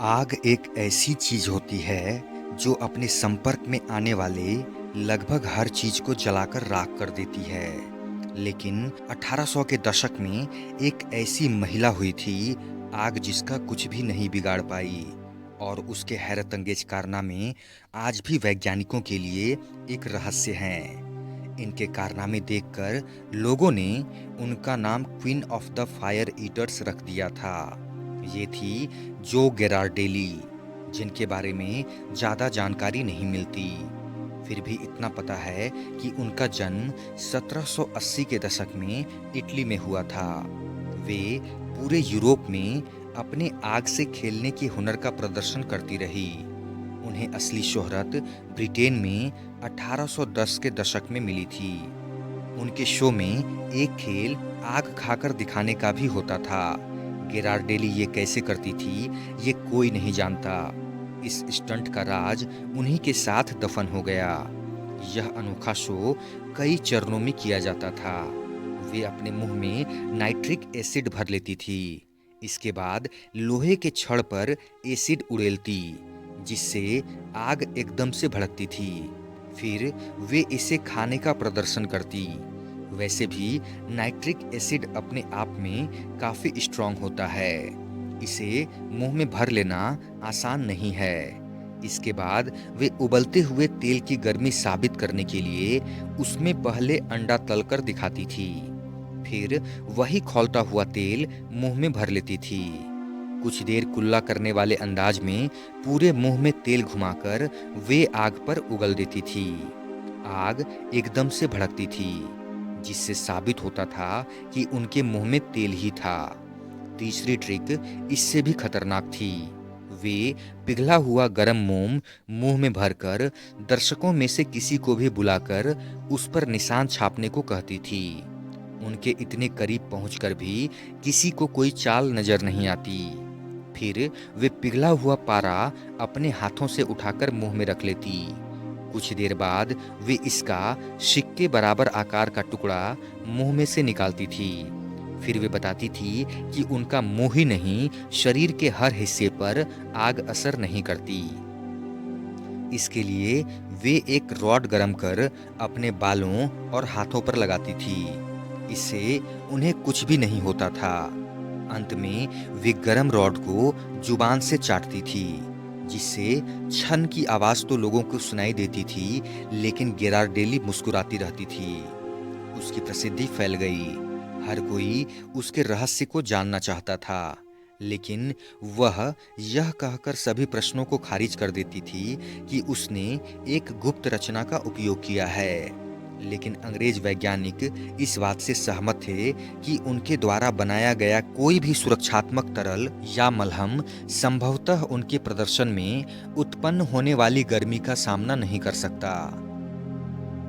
आग एक ऐसी चीज होती है जो अपने संपर्क में आने वाले लगभग हर चीज को जलाकर राख कर देती है। लेकिन 1800 के दशक में एक ऐसी महिला हुई थी, आग जिसका कुछ भी नहीं बिगाड़ पाई। और उसके हैरतअंगेज कारनामे आज भी वैज्ञानिकों के लिए एक रहस्य हैं। इनके कारनामे देखकर लोगों ने उनका नाम queen of the fire eaters रख दिया था। ये थी जो गेरार्डेली, जिनके बारे में ज़्यादा जानकारी नहीं मिलती। फिर भी इतना पता है कि उनका जन्म 1780 के दशक में इटली में हुआ था। वे पूरे यूरोप में अपने आग से खेलने के हुनर का प्रदर्शन करती रही। उन्हें असली शोहरत ब्रिटेन में 1810 के दशक में मिली थी। उनके शो में एक खेल आग खाकर दिखाने का भी होता था। गेरार्डेली ये कैसे करती थी, ये कोई नहीं जानता। इस स्टंट का राज उन्हीं के साथ दफन हो गया। यह अनोखा शो कई चरणों में किया जाता था। वे अपने मुंह में नाइट्रिक एसिड भर लेती थी। इसके बाद लोहे के छड़ पर एसिड उड़ेलती, जिससे आग एकदम से भड़कती थी। फिर वे इसे खाने का प्रदर्शन करती। वैसे भी नाइट्रिक एसिड अपने आप में काफ़ी स्ट्रॉन्ग होता है। इसे मुंह में भर लेना आसान नहीं है। इसके बाद वे उबलते हुए तेल की गर्मी साबित करने के लिए उसमें पहले अंडा तलकर दिखाती थी। फिर वही खौलता हुआ तेल मुंह में भर लेती थी। कुछ देर कुल्ला करने वाले अंदाज में पूरे मुंह में तेल घुमाकर वे आग पर उगल देती थी। आग एकदम से भड़कती थी, जिससे साबित होता था कि उनके मुंह में तेल ही था। तीसरी ट्रिक इससे भी खतरनाक थी। वे पिघला हुआ गरम मोम मुंह में भरकर दर्शकों में से किसी को भी बुलाकर उस पर निशान छापने को कहती थी। उनके इतने करीब पहुंचकर भी किसी को कोई चाल नजर नहीं आती। फिर वे पिघला हुआ पारा अपने हाथों से उठाकर मुंह में रख लेती। कुछ देर बाद वे इसका सिक्के बराबर आकार का टुकड़ा मुंह में से निकालती थी। फिर वे बताती थी कि उनका मुंह ही नहीं, शरीर के हर हिस्से पर आग असर नहीं करती। इसके लिए वे एक रॉड गरम कर अपने बालों और हाथों पर लगाती थी। इससे उन्हें कुछ भी नहीं होता था। अंत में वे गरम रॉड को जुबान से चाटती थी, जिससे छन की आवाज तो लोगों को सुनाई देती थी, लेकिन गेरार्डेली मुस्कुराती रहती थी। उसकी प्रसिद्धि फैल गई। हर कोई उसके रहस्य को जानना चाहता था, लेकिन वह यह कहकर सभी प्रश्नों को खारिज कर देती थी कि उसने एक गुप्त रचना का उपयोग किया है। लेकिन अंग्रेज वैज्ञानिक इस बात से सहमत थे कि उनके द्वारा बनाया गया कोई भी सुरक्षात्मक तरल या मलहम संभवतः उनके प्रदर्शन में उत्पन्न होने वाली गर्मी का सामना नहीं कर सकता।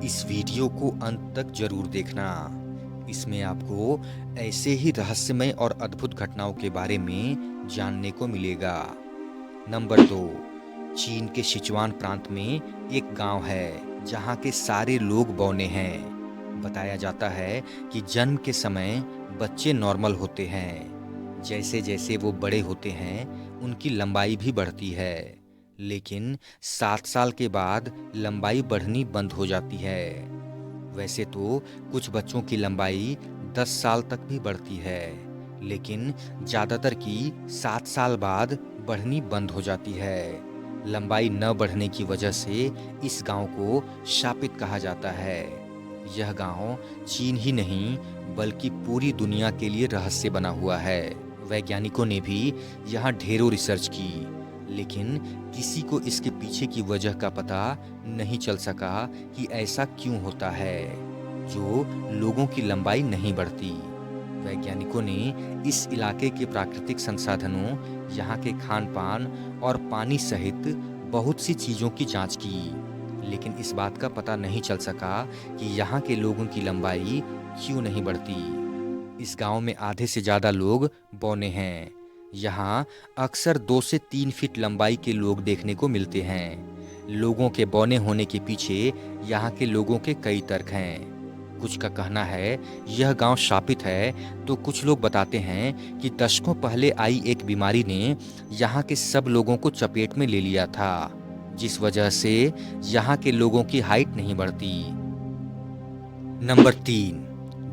इस वीडियो को अंत तक जरूर देखना। इसमें आपको ऐसे ही रहस्यमय और अद्भुत घटनाओं के बारे में जानने को मिलेगा। नंबर 2, चीन के सिचुआन प्रांत में एक गांव है जहां के सारे लोग बौने हैं। बताया जाता है कि जन्म के समय बच्चे नॉर्मल होते हैं। जैसे जैसे वो बड़े होते हैं, उनकी लंबाई भी बढ़ती है। लेकिन 7 साल के बाद लंबाई बढ़नी बंद हो जाती है। वैसे तो कुछ बच्चों की लंबाई 10 साल तक भी बढ़ती है, लेकिन ज़्यादातर की 7 साल बाद बढ़नी बंद हो जाती है। लंबाई न बढ़ने की वजह से इस गांव को शापित कहा जाता है। यह गांव चीन ही नहीं, बल्कि पूरी दुनिया के लिए रहस्य बना हुआ है। वैज्ञानिकों ने भी यहाँ ढेरों रिसर्च की, लेकिन किसी को इसके पीछे की वजह का पता नहीं चल सका कि ऐसा क्यों होता है जो लोगों की लंबाई नहीं बढ़ती। वैज्ञानिकों ने इस इलाके के प्राकृतिक संसाधनों, यहाँ के खान पान और पानी सहित बहुत सी चीज़ों की जांच की, लेकिन इस बात का पता नहीं चल सका कि यहाँ के लोगों की लंबाई क्यों नहीं बढ़ती। इस गांव में आधे से ज़्यादा लोग बौने हैं। यहाँ अक्सर 2 से 3 फीट लंबाई के लोग देखने को मिलते हैं। लोगों के बौने होने के पीछे यहाँ के लोगों के कई तर्क हैं। कुछ का कहना है यह गांव शापित है, तो कुछ लोग बताते हैं कि दशकों पहले आई एक बीमारी ने यहाँ के सब लोगों को चपेट में ले लिया था, जिस वजह से यहाँ के लोगों की हाइट नहीं बढ़ती। नंबर 3,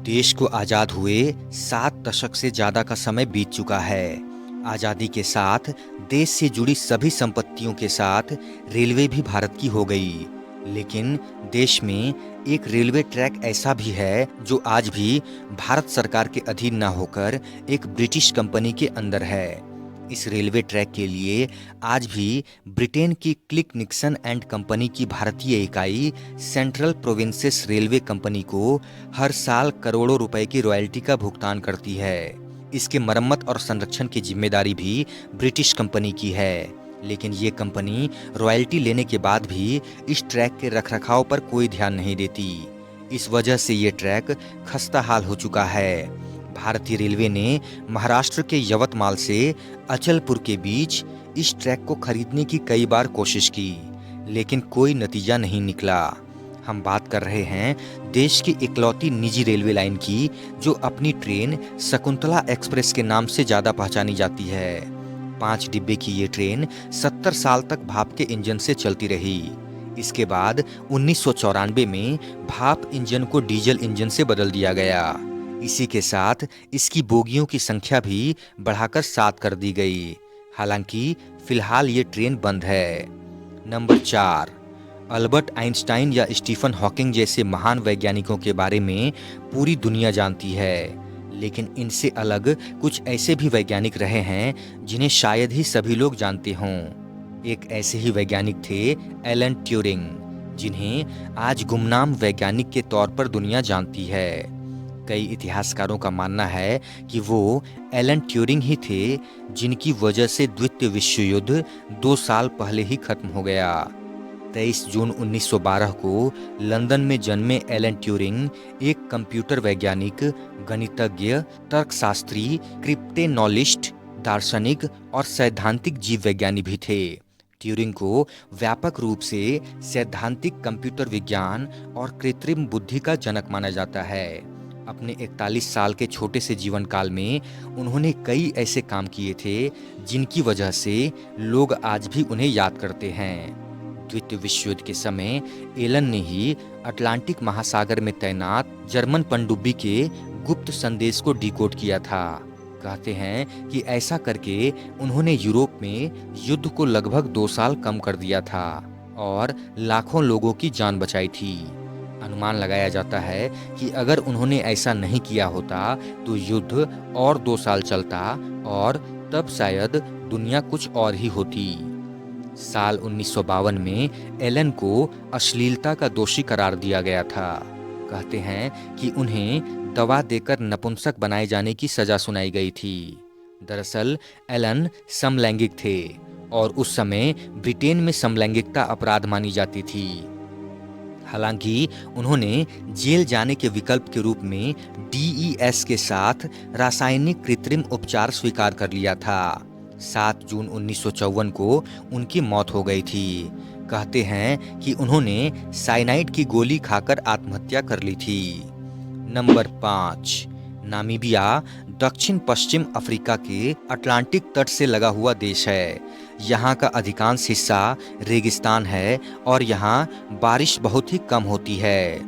देश को आज़ाद हुए 7 दशक से ज़्यादा का समय बीत चुका है। आज़ादी के साथ देश से जुड़ी सभी संपत्तियों के साथ रेलवे भी भारत की हो गई। लेकिन देश में एक रेलवे ट्रैक ऐसा भी है जो आज भी भारत सरकार के अधीन न होकर एक ब्रिटिश कंपनी के अंदर है। इस रेलवे ट्रैक के लिए आज भी ब्रिटेन की क्लिक निक्सन एंड कंपनी की भारतीय इकाई सेंट्रल प्रोविंसेस रेलवे कंपनी को हर साल करोड़ों रुपए की रॉयल्टी का भुगतान करती है। इसके मरम्मत और संरक्षण की जिम्मेदारी भी ब्रिटिश कंपनी की है, लेकिन ये कंपनी रॉयल्टी लेने के बाद भी इस ट्रैक के रखरखाव पर कोई ध्यान नहीं देती। इस वजह से ये ट्रैक खस्ता हाल हो चुका है। भारतीय रेलवे ने महाराष्ट्र के यवतमाल से अचलपुर के बीच इस ट्रैक को खरीदने की कई बार कोशिश की, लेकिन कोई नतीजा नहीं निकला। हम बात कर रहे हैं देश की इकलौती निजी रेलवे लाइन की, जो अपनी ट्रेन शकुंतला एक्सप्रेस के नाम से ज्यादा पहचानी जाती है। 5 डिब्बे की ये ट्रेन 70 साल तक भाप के इंजन से चलती रही। इसके बाद 1994 में भाप इंजन को डीजल इंजन से बदल दिया गया। इसी के साथ इसकी बोगियों की संख्या भी बढ़ाकर 7 कर दी गई। हालांकि फिलहाल ये ट्रेन बंद है। नंबर 4, अल्बर्ट आइंस्टाइन या स्टीफन हॉकिंग जैसे महान वैज्ञानिकों के बारे में पूरी दुनिया जानती है, लेकिन इनसे अलग कुछ ऐसे भी वैज्ञानिक रहे हैं जिन्हें शायद ही सभी लोग जानते हों। एक ऐसे ही वैज्ञानिक थे एलन ट्यूरिंग, जिन्हें आज गुमनाम वैज्ञानिक के तौर पर दुनिया जानती है। कई इतिहासकारों का मानना है कि वो एलन ट्यूरिंग ही थे जिनकी वजह से द्वितीय विश्व युद्ध 2 साल पहले ही खत्म हो गया। 23 जून 1912 को लंदन में जन्मे एलन ट्यूरिंग एक कंप्यूटर वैज्ञानिक, गणितज्ञ, तर्कशास्त्री, क्रिप्टेनोलिस्ट, दार्शनिक और सैद्धांतिक जीव विज्ञानी भी थे। ट्यूरिंग को व्यापक रूप से सैद्धांतिक कंप्यूटर विज्ञान और कृत्रिम बुद्धि का जनक माना जाता है। अपने 41 साल के छोटे से जीवन काल में उन्होंने कई ऐसे काम किए थे जिनकी वजह से लोग आज भी उन्हें याद करते हैं। द्वितीय विश्व युद्ध के समय एलन ने ही अटलांटिक महासागर में तैनात जर्मन पनडुब्बी के गुप्त संदेश को डिकोड किया था। कहते हैं कि ऐसा करके उन्होंने यूरोप में युद्ध को लगभग 2 साल कम कर दिया था और लाखों लोगों की जान बचाई थी। अनुमान लगाया जाता है कि अगर उन्होंने ऐसा नहीं किया होता तो युद्ध और 2 साल चलता और तब शायद दुनिया कुछ और ही होती। साल 1952 में एलन को अश्लीलता का दोषी करार दिया गया था। कहते हैं कि उन्हें दवा देकर नपुंसक बनाए जाने की सजा सुनाई गई थी। दरअसल एलन समलैंगिक थे और उस समय ब्रिटेन में समलैंगिकता अपराध मानी जाती थी। हालांकि उन्होंने जेल जाने के विकल्प के रूप में DES के साथ रासायनिक कृत्रिम उपचार स्वीकार कर लिया था। 7 जून 1954 को उनकी मौत हो गई थी। कहते हैं कि उन्होंने साइनाइड की गोली खाकर आत्महत्या कर ली थी। नंबर 5, नामीबिया दक्षिण पश्चिम अफ्रीका के अटलांटिक तट से लगा हुआ देश है। यहाँ का अधिकांश हिस्सा रेगिस्तान है और यहाँ बारिश बहुत ही कम होती है।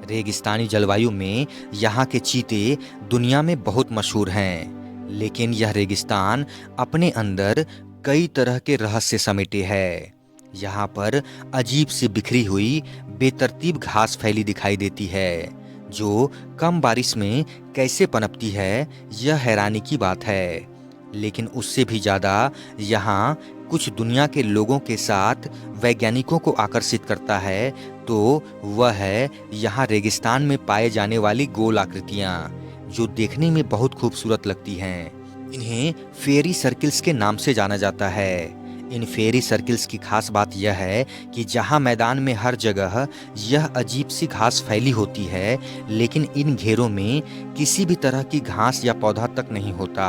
रेगिस्तानी जलवायु में यहाँ के चीते दुनिया में बहुत मशहूर हैं, लेकिन यह रेगिस्तान अपने अंदर कई तरह के रहस्य समेटे है। यहाँ पर अजीब सी बिखरी हुई बेतरतीब घास फैली दिखाई देती है, जो कम बारिश में कैसे पनपती है, यह हैरानी की बात है। लेकिन उससे भी ज़्यादा यहाँ कुछ दुनिया के लोगों के साथ वैज्ञानिकों को आकर्षित करता है, तो वह है यहाँ रेगिस्तान में पाए जाने वाली गोल आकृतियाँ, जो देखने में बहुत खूबसूरत लगती हैं। इन्हें फेरी सर्किल्स के नाम से जाना जाता है। इन फेरी सर्किल्स की खास बात यह है कि जहाँ मैदान में हर जगह यह अजीब सी घास फैली होती है, लेकिन इन घेरों में किसी भी तरह की घास या पौधा तक नहीं होता।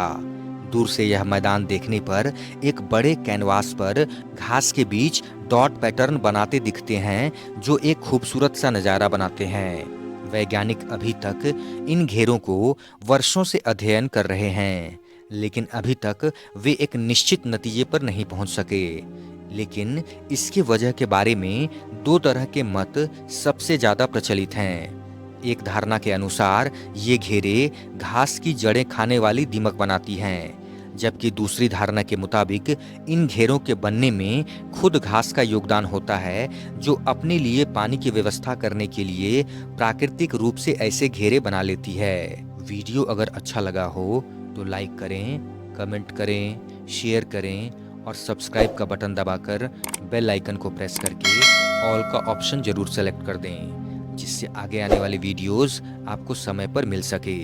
दूर से यह मैदान देखने पर एक बड़े कैनवास पर घास के बीच डॉट पैटर्न बनाते दिखते हैं, जो एक खूबसूरत सा नज़ारा बनाते हैं। वैज्ञानिक अभी तक इन घेरों को वर्षों से अध्ययन कर रहे हैं, लेकिन अभी तक वे एक निश्चित नतीजे पर नहीं पहुंच सके। लेकिन इसके वजह के बारे में दो तरह के मत सबसे ज्यादा प्रचलित हैं। एक धारणा के अनुसार ये घेरे घास की जड़ें खाने वाली दीमक बनाती हैं, जबकि दूसरी धारणा के मुताबिक इन घेरों के बनने में खुद घास का योगदान होता है, जो अपने लिए पानी की व्यवस्था करने के लिए प्राकृतिक रूप से ऐसे घेरे बना लेती है। वीडियो अगर अच्छा लगा हो तो लाइक करें, कमेंट करें, शेयर करें और सब्सक्राइब का बटन दबाकर बेल आइकन को प्रेस करके ऑल का ऑप्शन जरूर सेलेक्ट कर दें, जिससे आगे आने वाली वीडियोस आपको समय पर मिल सके।